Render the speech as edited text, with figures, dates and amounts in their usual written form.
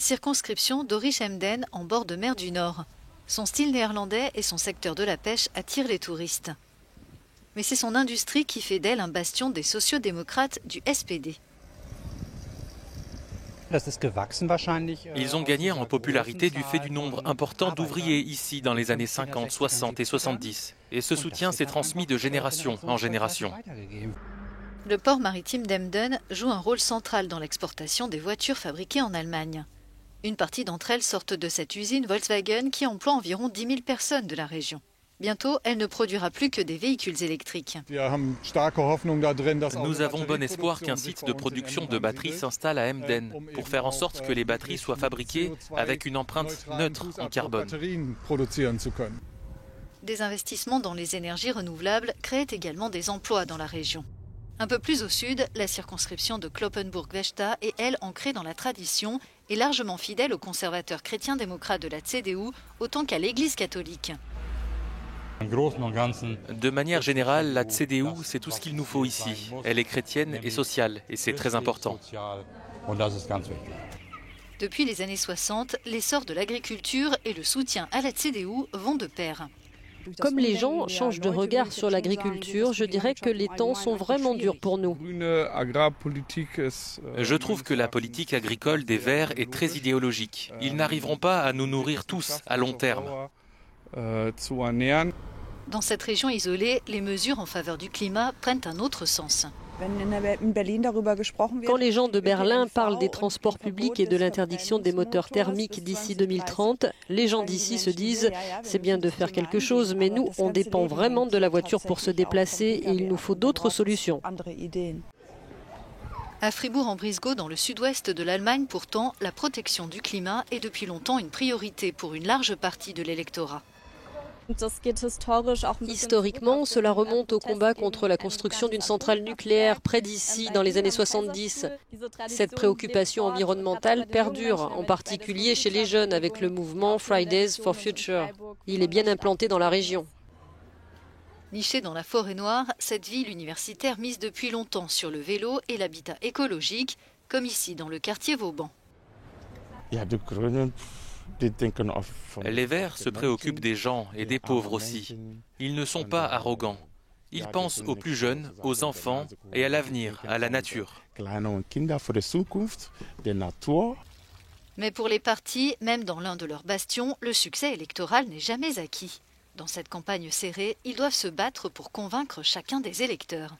circonscription d'Orishamden en bord de mer du Nord. Son style néerlandais et son secteur de la pêche attirent les touristes. Mais c'est son industrie qui fait d'elle un bastion des sociodémocrates du SPD. Ils ont gagné en popularité du fait du nombre important d'ouvriers ici dans les années 50, 60 et 70. Et ce soutien s'est transmis de génération en génération. Le port maritime d'Emden joue un rôle central dans l'exportation des voitures fabriquées en Allemagne. Une partie d'entre elles sortent de cette usine Volkswagen qui emploie environ 10 000 personnes de la région. Bientôt, elle ne produira plus que des véhicules électriques. Nous avons bon espoir qu'un site de production de batteries s'installe à Emden pour faire en sorte que les batteries soient fabriquées avec une empreinte neutre en carbone. Des investissements dans les énergies renouvelables créent également des emplois dans la région. Un peu plus au sud, la circonscription de Cloppenburg-Vechta est, elle, ancrée dans la tradition et largement fidèle aux conservateurs chrétiens-démocrates de la CDU, autant qu'à l'Église catholique. De manière générale, la CDU, c'est tout ce qu'il nous faut ici. Elle est chrétienne et sociale, et c'est très important. Depuis les années 60, l'essor de l'agriculture et le soutien à la CDU vont de pair. Comme les gens changent de regard sur l'agriculture, je dirais que les temps sont vraiment durs pour nous. Je trouve que la politique agricole des Verts est très idéologique. Ils n'arriveront pas à nous nourrir tous à long terme. Dans cette région isolée, les mesures en faveur du climat prennent un autre sens. Quand les gens de Berlin parlent des « publics et de l'interdiction des moteurs thermiques d'ici 2030, les gens d'ici se disent « c'est bien de faire quelque chose, mais nous, on dépend vraiment de la voiture pour se déplacer et il nous faut d'autres solutions ». À Fribourg-en-Brisgau, dans le sud-ouest de l'Allemagne, pourtant, la protection du climat est depuis longtemps une priorité pour une large partie de l'électorat. Historiquement, cela remonte au combat contre la construction d'une centrale nucléaire près d'ici dans les années 70. Cette préoccupation environnementale perdure, en particulier chez les jeunes avec le mouvement Fridays for Future. Il est bien implanté dans la région. Nichée dans la forêt noire, cette ville universitaire mise depuis longtemps sur le vélo et l'habitat écologique, comme ici dans le quartier Vauban. Les Verts se préoccupent des gens et des pauvres aussi. Ils ne sont pas arrogants. Ils pensent aux plus jeunes, aux enfants et à l'avenir, à la nature. Mais pour les partis, même dans l'un de leurs bastions, le succès électoral n'est jamais acquis. Dans cette campagne serrée, ils doivent se battre pour convaincre chacun des électeurs.